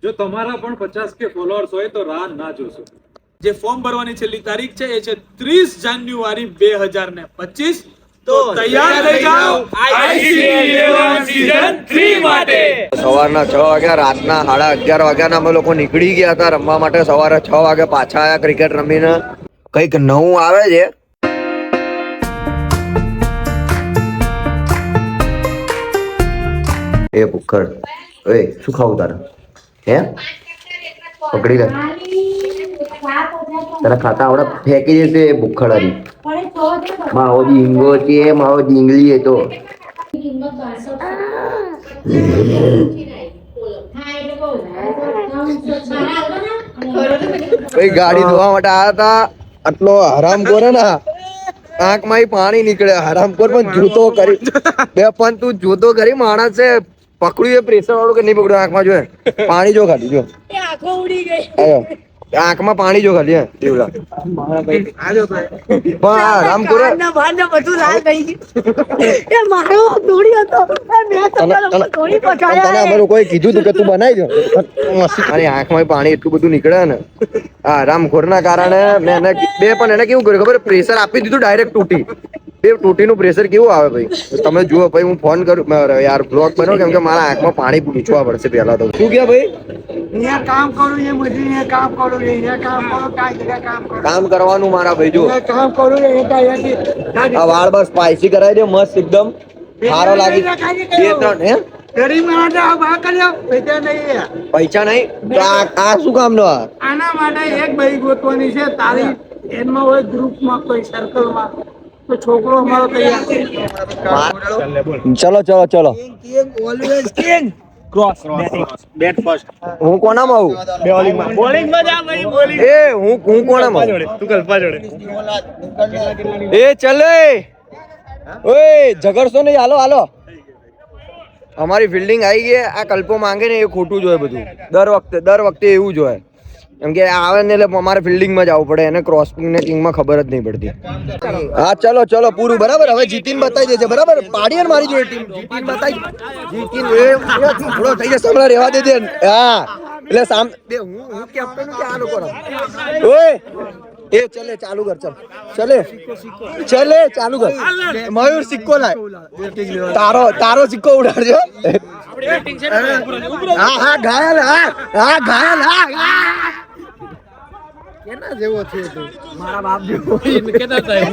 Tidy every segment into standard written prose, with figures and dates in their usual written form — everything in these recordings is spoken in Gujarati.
જો તમારા પણ 50K ફોલોઅર્સ હોય તો રાહ ના જોશો. જે ફોર્મ ભરવાની છેલ્લી તારીખ છે એ છે 30 જાન્યુઆરી 2025. તો તૈયાર થઈ જાઓ ICL 11 સીઝન 3 માટે. સવારના 6 વાગ્યા, રાતના 11:30 વાગ્યાના અમે લોકો નીકળી ગયા હતા રમવા માટે. સવારે 6 વાગે પાછા આવ્યા ક્રિકેટ રમીને. કંઈક નવું આવે છે. એ ભૂખડ, એ શું ખાવું તારે? હે પકડી લે, તારા ખાતા આવડે ફેંકી દેશે એ ભૂખડ હરી. માવો ડીંગો છે, માવો ડીંગલી એ તો ગાડી ધોવા માટે આવ્યા હતા. આટલો હરામ કરે ને આંખમાં પાણી નીકળે. હરામ કોર પણ જૂતો કરી બે પણ તું જૂતો કરી માણસ છે પકડ્યું એ પ્રેશર વાળું કે નહીં પકડ્યું? આંખમાં જો પાણી જો ખાલી જો આંખમાં પાણી જો ખાલી દેવલા પણ આરામ કરે. અમે લોકોએ કીધું તું કે તું બનાવી દો. અરે આંખમાં પાણી એટલું બધું નીકળે ને આરામ ખોરના કારણે મેં એને કેવું કર્યું ખબર? પ્રેશર આપી દીધું ડાયરેક્ટ તૂટી. તૂટીનું પ્રેશર કેવું આવે ભાઈ તમે જુઓ. ભાઈ હું ફોન કરું યાર બ્લોગ બનો કેમ કે મારા આંખમાં પાણી પૂછવા પડશે પેલા તો. શું કે ભાઈ કામ કરવાનું મારા ભાઈ જો આ વાળ બસ સ્પાઈસી કરાવી દે મસ્ત એકદમ સારો લાગી. 2-3 હે પૈસા નહીં તો આ શું કામ નો? આના માટે એક ભાઈ ગોતવાની છે તારી એમાં હોય ગ્રુપમાં કોઈ સર્કલમાં તો છોકરો અમારો તૈયાર છે. ચલો ચલો ચલો ઓલવેઝ કિંગ ક્રોસ બેટ ફર્સ્ટ. હું કોનામાં આવું? બોલિંગમાં જા ભાઈ બોલિંગ. એ હું કોનામાં તું કલ્પા જોડે એ ચલે ઓય ઝઘડશો નહીં. હાલો હાલો અમારી ફિલ્ડિંગ આવી ગઈ. આ કલ્પો માંગે ને એ ખોટું જોઈએ બધું. દર વખતે એવું જ હોય. કેમ કે આવે ને એટલે અમારે ફિલ્ડિંગમાં જવું પડે. એને ક્રોસિંગ ને કિંગમાં ખબર જ નહીં પડતી. હા ચલો ચલો પૂરું બરાબર. હવે જીતીને બતાવી દેજે બરાબર. પાડીએ ને મારી જોડે ટીમ જીતીને બતાવી. જીતીને થોડો થઈ જશે હમણાં રહેવા દેજે. હા એટલે સામે હું કેપ્ટન કે આ લોકો ઓય એ ચલે ચાલુ કર. ચલે ચાલુ કર. મયુર સિક્કો લાય. તારો સિક્કો ઉડાડજો. હા ઘાયલ. હા ઘાયલ. હા કેના જેવો છે તું? મારા બાપ જેવો. કેના થાય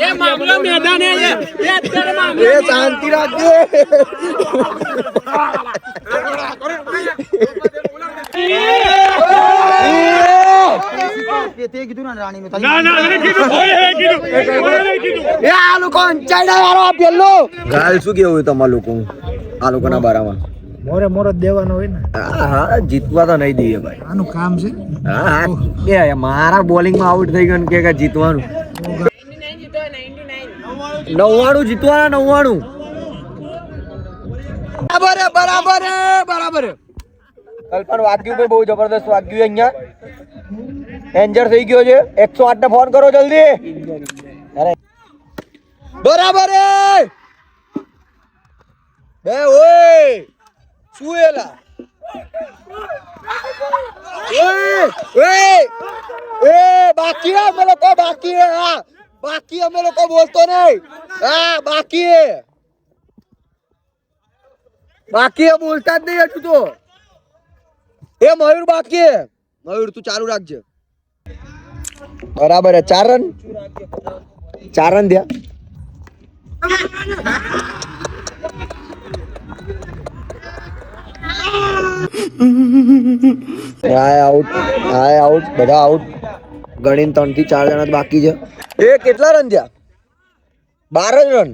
એ મામલો મેદાન હે એ અત્યારે મામલો. એ શાંતિ રાખજે. તે કીધું ના રાણી મે ના કીધું એ આ લોકો અંચાઈડા વાળો પેલો ગાલ શું કેવું તમારા લોકો આ લોકોના બારામાં? મોરે દેવાનો હોય ને. હા જીતવા તો નહીં દઈએ ભાઈ. આનું કામ છે. હા એ મારા બોલિંગમાં આઉટ થઈ ગયો ને કે જીતવાનું 99 જીતવાના 99 બરાબર. કલ્પન વાગ્યું ભાઈ બહુ જબરદસ્ત વાગ્યું. અહીંયા એન્જર થઈ ગયો છે. 108 ને ફોન કરો જલ્દી. બરાબર બે ઓય શું એલા બાકી અમે લોકો બાકી અમે લોકો બોલતો નહીં. હા બાકી બોલતા જ નહીં હજુ તો. એ મયુર બાકી મયુર તું ચાલુ રાખજે. બરાબર 4 રન થયા. આઉટ બધા આઉટ. ગણીને 3 થી 4 જણા બાકી છે. એ કેટલા રન થયા? 12 રન.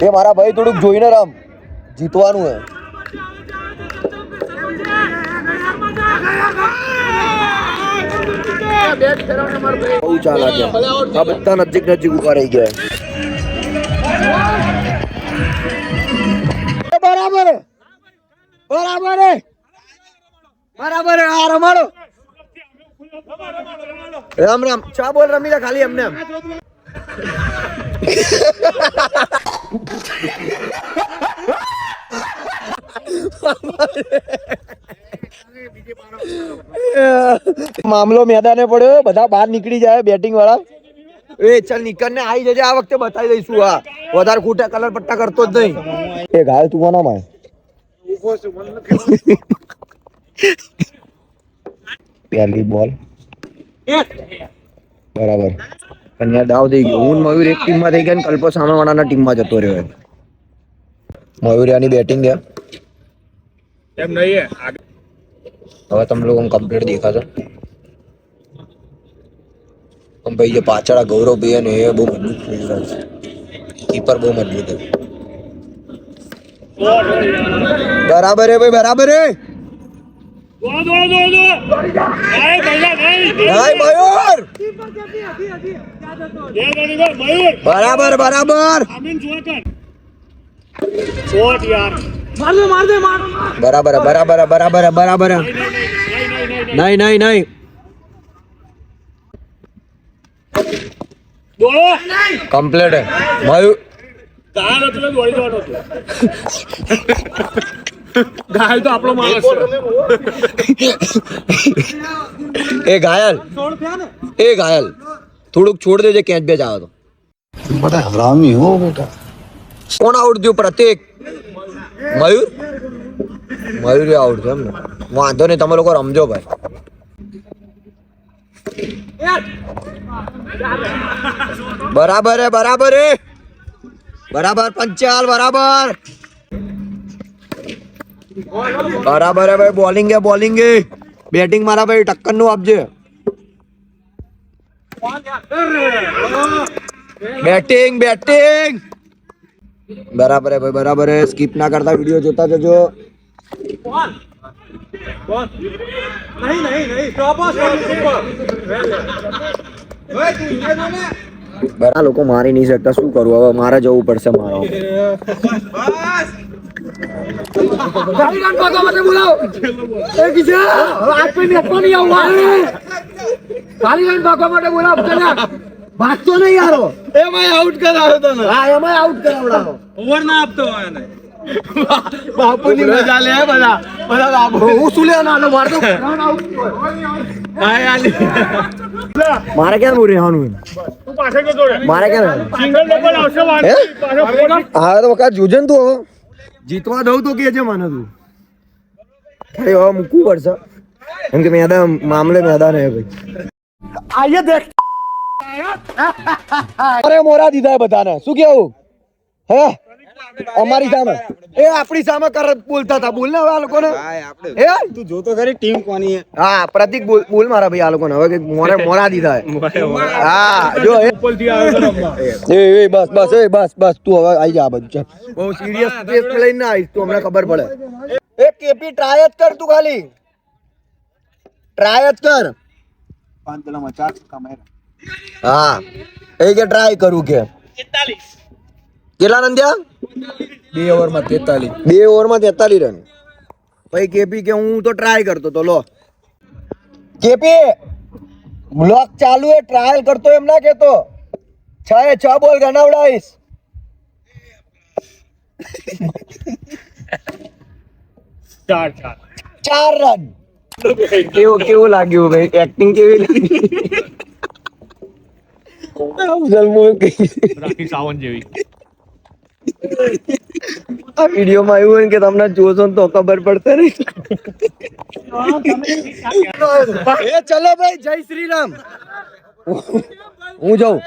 એ મારા ભાઈ થોડુંક જોઈને રમ. જીતવાનું હે. બહુ ચાલા છે. આ બધા નજીક ઉભા રહી ગયા. બરાબર આ રમાડો. રામ રામ ચા બોલ રમી લે ખાલી એમને એમ. મામલો મેદાને પડ્યો, બધા બહાર નીકળી જાય બેટિંગ વાળા. એ ચાલ નીકળ ને આવી જજે, આ વખતે બતાવી દઈશું. હા વધારે ખોટા કલર પટ્ટા કરતો જ નહીં. એ ઘાય તું કોના માં પહેલી બોલ બરાબર. પણ યાર દાવ થઈ ગયો. હું ને મયુર એક ટીમમાં થઈ ગયા ને કલ્પો સામે વાળાના ટીમમાં જતો રહ્યો. મયુરિયાની બેટિંગ છે એમ નહીં હવે તમે લોકો કમ્પ્લીટ દેખાશો. પણ ભાઈ જે પાછળ આ ગૌરવ ભાઈ ને એ બહુ મજબૂત ફિલ્ડર છે. કીપર બહુ મજબૂત છે. બરાબર હે ભાઈ, બરાબર હે. મયુર બરાબર બરાબર બરાબર બરાબર બરાબર બરાબર. નહીં નહીં નહીં કમ્પ્લીટ હે મયુર. ઘાયલ તો આપણો માણસ એ ઘાયલ એ ઘાયલ થોડુંક છોડ દેજે કેચ બેચ આવે તો. बड़ा हरामी हो बेटा. કોણ આઉટ થયું? પ્રતિક. મયુર મયુર આઉટ થયો એમ ને? વાંધો નહીં, તમે લોકો રમજો ભાઈ. બરાબર હે બરાબર હે બરાબર. પંચાલ બરાબર બરાબર હે ભાઈ. બોલિંગ હે બોલિંગ હે. બેટિંગ મારા ભાઈ ટક્કર નું આપજે. બેટિંગ બેટિંગ બરાબર હે ભાઈ બરાબર હે. સ્કીપ ના કરતા વિડીયો જોતા જજો. બરા લોકો મારી નહીં શકતા, શું કરું હવે? મારે જવું પડશે. મારો ભાગતો નહીં યારો. એમાં આઉટ કરાવ્યો તને. હા એમાં આઉટ કરાવડાવો. ઓવર ના આપતો હોય એને. બાપુની મજા લે બધા બધા બાપુ. હું શું લેવાનો આનો? મારે તો મારે ક્યાં રહેવાનું? મારે ક્યાં? હા તો વખત જોજે ને તું. હવે જીતવા દઉં તો કે છે મને તું. ખાલી હવે મૂકવું પડશે કેમ કે મેદાન મામલે મેદાન હે ભાઈ. આઈએ દેખ અરે મોરા દીધા બધાને. શું કેવું હે? અમારી સામે એ આપણી સામે બોલતા હતા. બોલ ને હવે આ લોકોને. હે તું જોતો ખરી ટીમ કોની હે? હા પ્રતિક બોલ મારા ભાઈ આ લોકોને. હવે મોરા દીધા હે. હા જો એ બસ બસ એ બસ બસ તું હવે આવી જા. બધું ચાલ. બહુ સિરિયસ કેસ લઈને ના આવીશ તું, અમને ખબર પડે. એ કેપી ટ્રાય જ કર તું, ખાલી ટ્રાય જ કર. 5 દલામાં 4 છક્કા માર્યા. હા એ કે ટ્રાય કરું કે 43 કેટલા રન થયા? 2 ઓવરમાં 43. 2 ઓવરમાં 43 રન. પછી કેપી કે હું તો ટ્રાય કરતો તો. લો કેપી બ્લોક ચાલુ હે, ટ્રાયલ કરતો એમ ના કેતો. 6 બોલ ગણાવડાઈશ. 4 રન. કેવું લાગ્યું ભાઈ? એક્ટિંગ કેવી લાગી? આ વિડીયોમાં આવ્યું હોય ને કે તમને જોશો ને તો ખબર પડશે નહીં. એ ચલો ભાઈ, જય શ્રી રામ. હું જાઉં.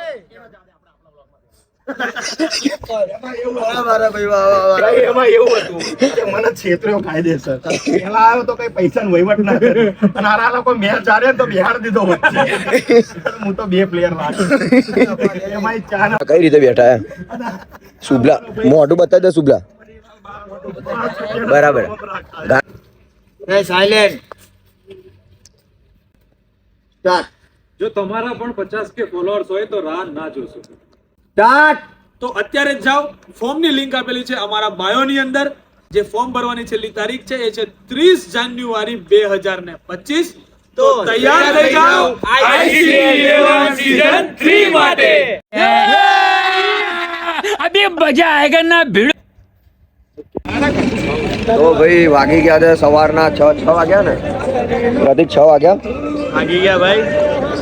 એમાં એવું હતું કે મને છેતર્યો કાયદેસર. પેલા આવ્યો તો કઈ પૈસા વહીવટ ના કર્યો અને આ લોકો મેચ ચારે તો બિહાર દીધો વચ્ચે. હું તો 2 પ્લેયર રાખી એમાં ચાર. કઈ રીતે બેઠા હે? શુભલા મોઢું બતાવી દે. શુભલા બરાબર. જો તમારા પણ 50K ફોલોઅર્સ હોય તો રાહ ના જોશો. સ્ટાર્ટ. તો અત્યારે જ જાઓ. ફોર્મની લિંક આપેલી છે અમારા બાયોની અંદર. જે ફોર્મ ભરવાની છેલ્લી તારીખ છે એ છે 30 જાન્યુઆરી 2025. તો તૈયાર થઈ જાઓ ICL 11 સીઝન 3 માટે. अभी मजा आएगा ना भिड़. તો ભાઈ વાગી ગયા છે સવારના 6 વાગ્યા ને પ્રતિક 6 વાગ્યા આગી ગયા ભાઈ.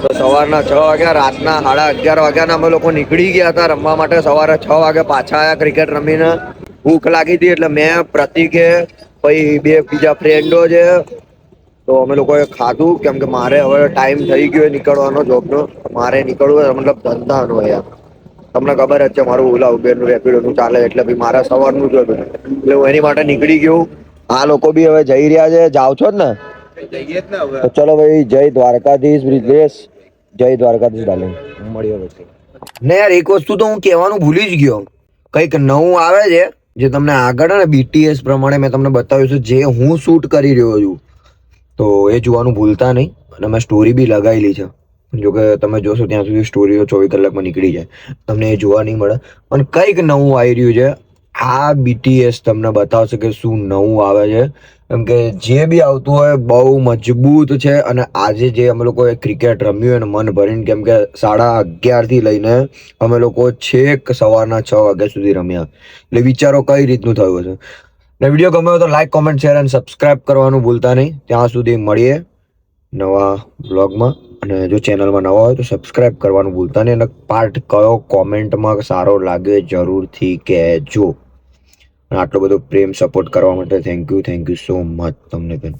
તો સવારના 6 વાગ્યા રાતના 11:30 વાગ્યાના અમે લોકો નીકળી ગયા હતા રમવા માટે. સવારે 6 વાગે પાછા આવ્યા ક્રિકેટ રમીને. ભૂખ લાગી હતી એટલે મેં પ્રતિકે પછી બે બીજા ફ્રેન્ડો છે તો અમે લોકોએ ખાધું કેમ કે મારે હવે ટાઈમ થઈ ગયો નીકળવાનો જોબનો. મારે નીકળવું મતલબ ધંધાનો યાર તમને ખબર જ છે મારું ઓલા ઉબેરનું રેપિડોનું ચાલે એટલે ભાઈ મારા સવારનું જ હતું એટલે હું એની માટે નીકળી ગયો. આ લોકો બી હવે જઈ રહ્યા છે. જાઓ છો જ ને? તો ચલો ભાઈ જય દ્વારકાધીશ બ્રિજેશ. જય દ્વારકાધીશ ડાર્લિંગ. મળીએ પછી. ને યાર એક વસ્તુ તો હું કહેવાનું ભૂલી જ ગયો. કંઈક નવું આવે છે જે તમને આગળ ને BTS પ્રમાણે મેં તમને બતાવ્યું છે જે હું શૂટ કરી રહ્યો છું તો એ જોવાનું ભૂલતા નહીં. અને મેં સ્ટોરી બી લગાવેલી છે જો કે તમે જોશો ત્યાં સુધી સ્ટોરીઓ 24 કલાકમાં નીકળી જાય તમને એ જોવા નહીં મળે. પણ કંઈક નવું આવી રહ્યું છે. આ BTS તમને બતાવશે કે શું નવું આવે છે કેમ કે જે બી આવતું હોય બહુ મજબૂત છે. અને આજે જે અમે લોકોએ ક્રિકેટ રમ્યું અને મન ભરીને કેમ કે 11:30 થી લઈને અમે લોકો છેક સવારના 6 વાગ્યા સુધી રમ્યા એટલે વિચારો કઈ રીતનું થયું હશે. ને વિડીયો ગમ્યો તો લાઈક કોમેન્ટ શેર અને સબસ્ક્રાઇબ કરવાનું ભૂલતા નહીં. ત્યાં સુધી મળીએ નવા બ્લોગમાં. અને જો ચેનલમાં નવા હોય તો સબસ્ક્રાઇબ કરવાનું ભૂલતા નહીં. અને પાર્ટ કયો કોમેન્ટમાં સારો લાગે જરૂરથી કહેજો. અને આટલો બધો પ્રેમ સપોર્ટ કરવા માટે થેન્ક યુ સો મચ તમને પણ.